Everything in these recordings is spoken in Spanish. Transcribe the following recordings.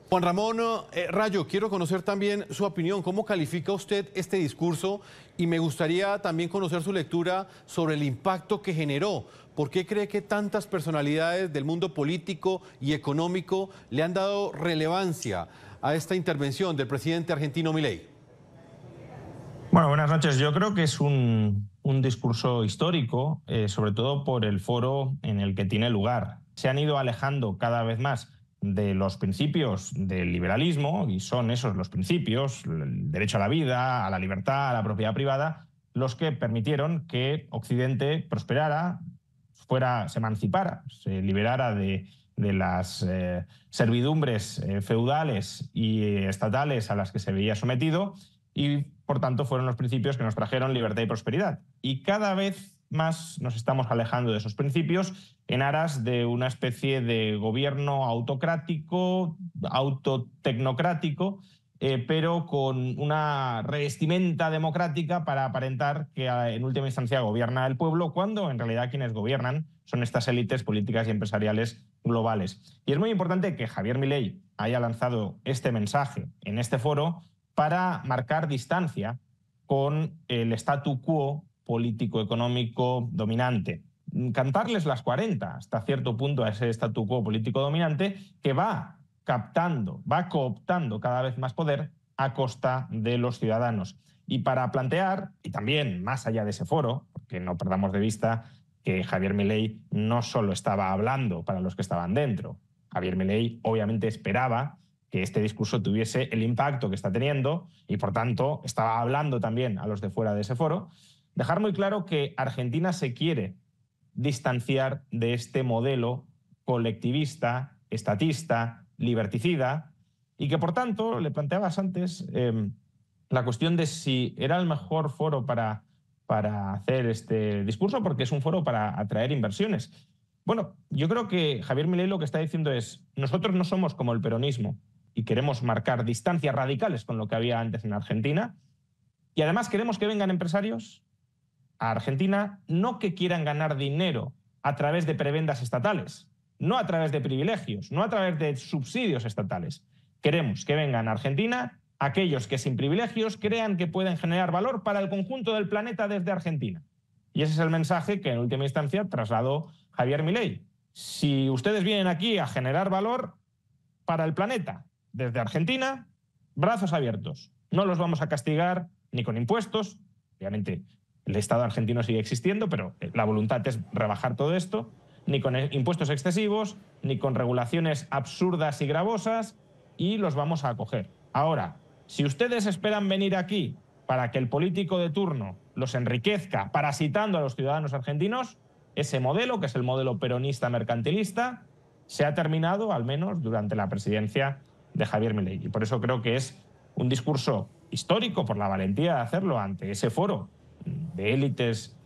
Juan Ramón Rayo, quiero conocer también su opinión. ¿Cómo califica usted este discurso? Y me gustaría también conocer su lectura sobre el impacto que generó. ¿Por qué cree que tantas personalidades del mundo político y económico le han dado relevancia a esta intervención del presidente argentino Milei? Bueno, buenas noches. Yo creo que es un discurso histórico, sobre todo por el foro en el que tiene lugar. Se han ido alejando cada vez más de los principios del liberalismo, y son esos los principios, el derecho a la vida, a la libertad, a la propiedad privada, los que permitieron que Occidente prosperara, se emancipara, se liberara de las servidumbres feudales y estatales a las que se veía sometido, y por tanto fueron los principios que nos trajeron libertad y prosperidad. Y cada vez más nos estamos alejando de esos principios en aras de una especie de gobierno autocrático, autotecnocrático, pero con una revestimenta democrática para aparentar que en última instancia gobierna el pueblo, cuando en realidad quienes gobiernan son estas élites políticas y empresariales globales. Y es muy importante que Javier Milei haya lanzado este mensaje en este foro para marcar distancia con el statu quo político-económico dominante. Cantarles las 40 hasta cierto punto a ese statu quo político dominante que va cooptando cada vez más poder a costa de los ciudadanos. Y para plantear, y también más allá de ese foro, porque no perdamos de vista que Javier Milei no solo estaba hablando para los que estaban dentro. Javier Milei obviamente esperaba que este discurso tuviese el impacto que está teniendo y, por tanto, estaba hablando también a los de fuera de ese foro. Dejar muy claro que Argentina se quiere distanciar de este modelo colectivista, estatista, liberticida, y que, por tanto, le planteabas antes la cuestión de si era el mejor foro para hacer este discurso, porque es un foro para atraer inversiones. Bueno, yo creo que Javier Milei lo que está diciendo es: nosotros no somos como el peronismo y queremos marcar distancias radicales con lo que había antes en Argentina, y además queremos que vengan empresarios a Argentina, no que quieran ganar dinero a través de prebendas estatales, no a través de privilegios, no a través de subsidios estatales. Queremos que vengan a Argentina aquellos que sin privilegios crean que pueden generar valor para el conjunto del planeta desde Argentina. Y ese es el mensaje que en última instancia trasladó Javier Milei. Si ustedes vienen aquí a generar valor para el planeta desde Argentina, brazos abiertos. No los vamos a castigar ni con impuestos. Obviamente el Estado argentino sigue existiendo, pero la voluntad es rebajar todo esto, ni con impuestos excesivos, ni con regulaciones absurdas y gravosas, y los vamos a acoger. Ahora, si ustedes esperan venir aquí para que el político de turno los enriquezca parasitando a los ciudadanos argentinos, ese modelo, que es el modelo peronista mercantilista, se ha terminado, al menos durante la presidencia de Javier Milei. Y por eso creo que es un discurso histórico por la valentía de hacerlo ante ese foro de élites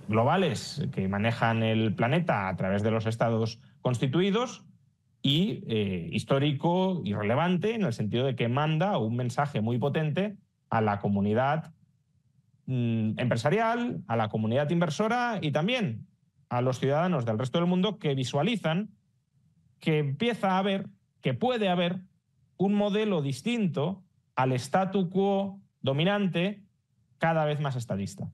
globales que manejan el planeta a través de los estados constituidos, y histórico y relevante en el sentido de que manda un mensaje muy potente a la comunidad empresarial, a la comunidad inversora y también a los ciudadanos del resto del mundo, que visualizan que empieza a haber, que puede haber un modelo distinto al statu quo dominante, cada vez más estadista.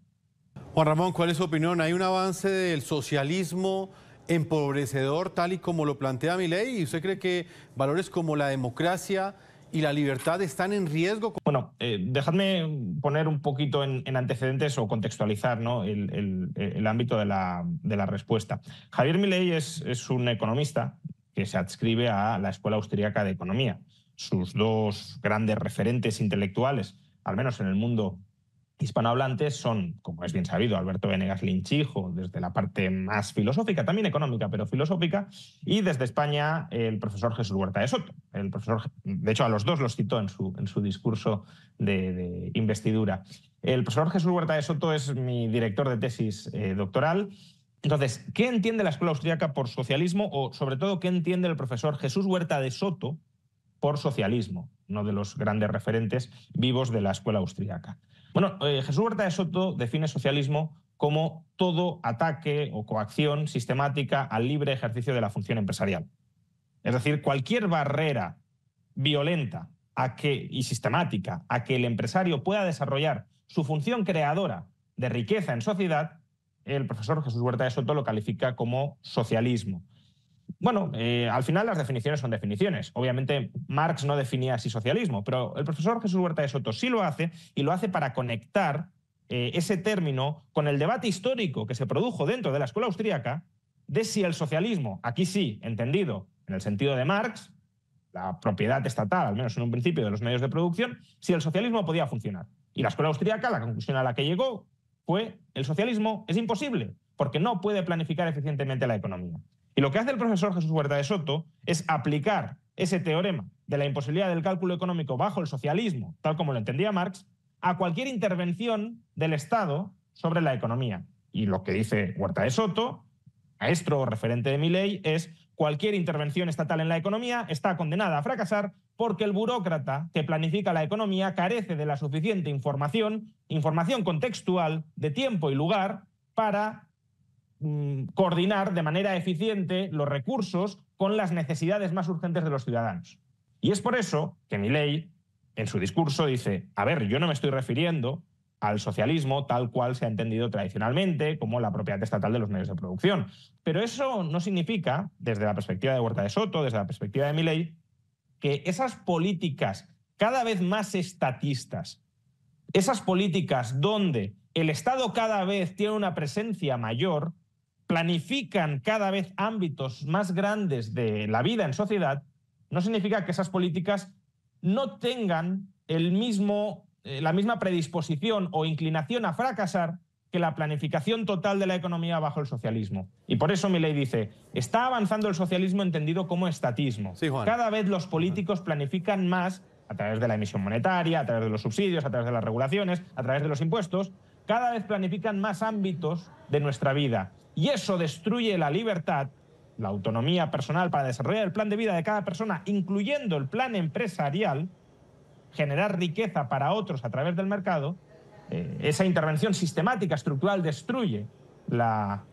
Juan Ramón, ¿cuál es su opinión? ¿Hay un avance del socialismo empobrecedor tal y como lo plantea Milei? ¿Y usted cree que valores como la democracia y la libertad están en riesgo? Bueno, dejadme poner un poquito en antecedentes o contextualizar, ¿no?, el ámbito de la respuesta. Javier Milei es un economista que se adscribe a la Escuela Austríaca de Economía. Sus dos grandes referentes intelectuales, al menos en el mundo hispanohablantes, son, como es bien sabido, Alberto Venegas Linchijo, desde la parte más filosófica, también económica, pero filosófica, y desde España el profesor Jesús Huerta de Soto. El profesor, de hecho, a los dos los citó en su discurso de investidura. El profesor Jesús Huerta de Soto es mi director de tesis doctoral. Entonces, ¿qué entiende la Escuela Austríaca por socialismo? O, sobre todo, ¿qué entiende el profesor Jesús Huerta de Soto por socialismo? Uno de los grandes referentes vivos de la Escuela Austríaca. Bueno, Jesús Huerta de Soto define socialismo como todo ataque o coacción sistemática al libre ejercicio de la función empresarial. Es decir, cualquier barrera violenta y sistemática a que el empresario pueda desarrollar su función creadora de riqueza en sociedad, el profesor Jesús Huerta de Soto lo califica como socialismo. Bueno, al final las definiciones son definiciones. Obviamente Marx no definía así socialismo, pero el profesor Jesús Huerta de Soto sí lo hace, y lo hace para conectar ese término con el debate histórico que se produjo dentro de la escuela austríaca de si el socialismo, aquí sí, entendido en el sentido de Marx, la propiedad estatal, al menos en un principio, de los medios de producción, si el socialismo podía funcionar. Y la escuela austríaca, la conclusión a la que llegó fue: el socialismo es imposible, porque no puede planificar eficientemente la economía. Y lo que hace el profesor Jesús Huerta de Soto es aplicar ese teorema de la imposibilidad del cálculo económico bajo el socialismo, tal como lo entendía Marx, a cualquier intervención del Estado sobre la economía. Y lo que dice Huerta de Soto, maestro o referente de Milei, es: cualquier intervención estatal en la economía está condenada a fracasar porque el burócrata que planifica la economía carece de la suficiente información contextual, de tiempo y lugar para coordinar de manera eficiente los recursos con las necesidades más urgentes de los ciudadanos. Y es por eso que Milei, en su discurso, dice: a ver, yo no me estoy refiriendo al socialismo tal cual se ha entendido tradicionalmente, como la propiedad estatal de los medios de producción. Pero eso no significa, desde la perspectiva de Huerta de Soto, desde la perspectiva de Milei, que esas políticas cada vez más estatistas, esas políticas donde el Estado cada vez tiene una presencia mayor, planifican cada vez ámbitos más grandes de la vida en sociedad, no significa que esas políticas no tengan la misma predisposición o inclinación a fracasar que la planificación total de la economía bajo el socialismo. Y por eso Milei dice: está avanzando el socialismo entendido como estatismo. Sí, Juan. Cada vez los políticos planifican más, a través de la emisión monetaria, a través de los subsidios, a través de las regulaciones, a través de los impuestos, cada vez planifican más ámbitos de nuestra vida. Y eso destruye la libertad, la autonomía personal para desarrollar el plan de vida de cada persona, incluyendo el plan empresarial, generar riqueza para otros a través del mercado. Esa intervención sistemática, estructural, destruye la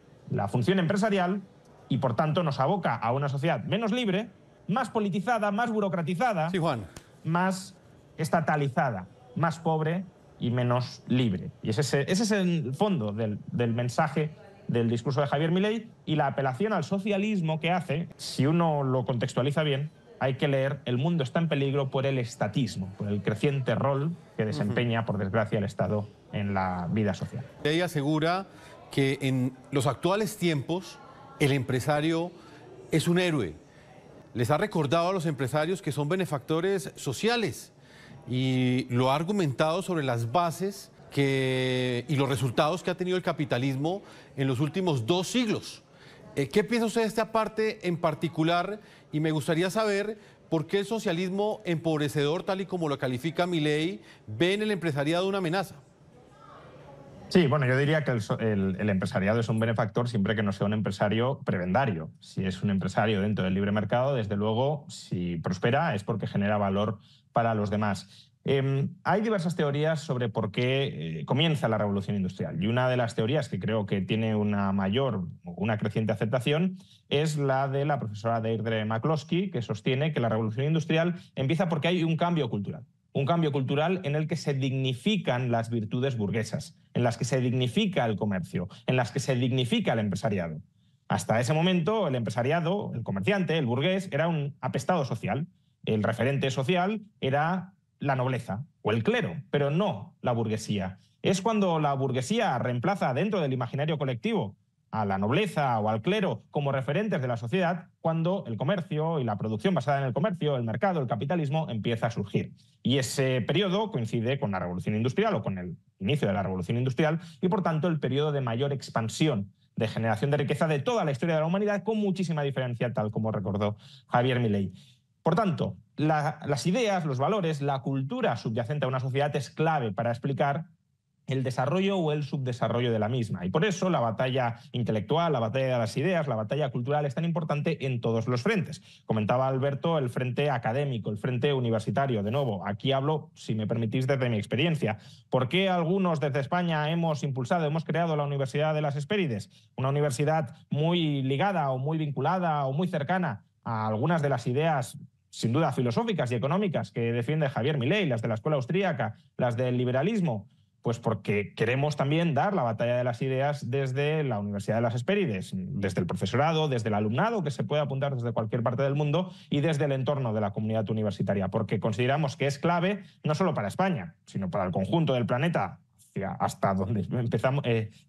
función empresarial y, por tanto, nos aboca a una sociedad menos libre, más politizada, más burocratizada, Sí, Juan. más estatalizada, más pobre y menos libre. Y ese es el fondo del mensaje del discurso de Javier Milei, y la apelación al socialismo que hace, si uno lo contextualiza bien, hay que leer: el mundo está en peligro por el estatismo, por el creciente rol que desempeña, por desgracia, el Estado en la vida social. Ella asegura que en los actuales tiempos el empresario es un héroe. Les ha recordado a los empresarios que son benefactores sociales y lo ha argumentado sobre las bases y los resultados que ha tenido el capitalismo en los últimos 2 siglos. ¿Qué piensa usted de esta parte en particular? Y me gustaría saber por qué el socialismo empobrecedor, tal y como lo califica Milei, ve en el empresariado una amenaza. Sí, bueno, yo diría que el empresariado es un benefactor siempre que no sea un empresario prebendario. Si es un empresario dentro del libre mercado, desde luego, si prospera es porque genera valor para los demás. Hay diversas teorías sobre por qué comienza la revolución industrial, y una de las teorías que creo que tiene una creciente aceptación es la de la profesora Deirdre McCloskey, que sostiene que la revolución industrial empieza porque hay un cambio cultural. Un cambio cultural en el que se dignifican las virtudes burguesas, en las que se dignifica el comercio, en las que se dignifica el empresariado. Hasta ese momento, el empresariado, el comerciante, el burgués, era un apestado social. El referente social era la nobleza o el clero, pero no la burguesía. Es cuando la burguesía reemplaza dentro del imaginario colectivo a la nobleza o al clero como referentes de la sociedad, cuando el comercio y la producción basada en el comercio, el mercado, el capitalismo empieza a surgir. Y ese periodo coincide con la revolución industrial o con el inicio de la revolución industrial, y por tanto el periodo de mayor expansión de generación de riqueza de toda la historia de la humanidad, con muchísima diferencia, tal como recordó Javier Milei. Por tanto, las ideas, los valores, la cultura subyacente a una sociedad es clave para explicar el desarrollo o el subdesarrollo de la misma. Y por eso la batalla intelectual, la batalla de las ideas, la batalla cultural es tan importante en todos los frentes. Comentaba Alberto el frente académico, el frente universitario. De nuevo, aquí hablo, si me permitís, desde mi experiencia. ¿Por qué algunos desde España hemos creado la Universidad de las Hespérides? Una universidad muy ligada o muy vinculada o muy cercana a algunas de las ideas sin duda filosóficas y económicas que defiende Javier Milei, las de la escuela austríaca, las del liberalismo, pues porque queremos también dar la batalla de las ideas desde la Universidad de las Hespérides, desde el profesorado, desde el alumnado, que se puede apuntar desde cualquier parte del mundo, y desde el entorno de la comunidad universitaria, porque consideramos que es clave no solo para España, sino para el conjunto del planeta, hasta donde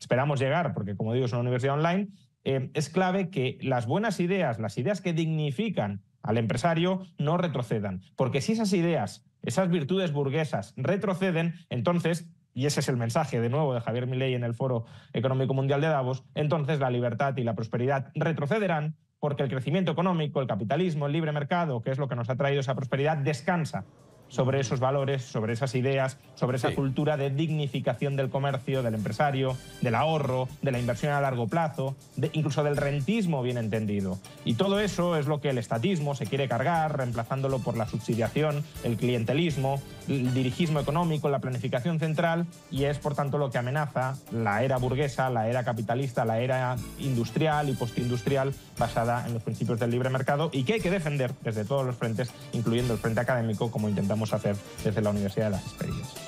esperamos llegar, porque como digo es una universidad online. Es clave que las buenas ideas, las ideas que dignifican al empresario, no retrocedan, porque si esas ideas, esas virtudes burguesas retroceden, entonces, y ese es el mensaje de nuevo de Javier Milei en el Foro Económico Mundial de Davos, entonces la libertad y la prosperidad retrocederán, porque el crecimiento económico, el capitalismo, el libre mercado, que es lo que nos ha traído esa prosperidad, descansa sobre esos valores, sobre esas ideas, sobre esa cultura de dignificación del comercio, del empresario, del ahorro, de la inversión a largo plazo, incluso del rentismo bien entendido. Y todo eso es lo que el estatismo se quiere cargar, reemplazándolo por la subsidiación, el clientelismo, el dirigismo económico, la planificación central, y es por tanto lo que amenaza la era burguesa, la era capitalista, la era industrial y postindustrial basada en los principios del libre mercado, y que hay que defender desde todos los frentes, incluyendo el frente académico, como intentamos hacer desde la Universidad de las Hespérides.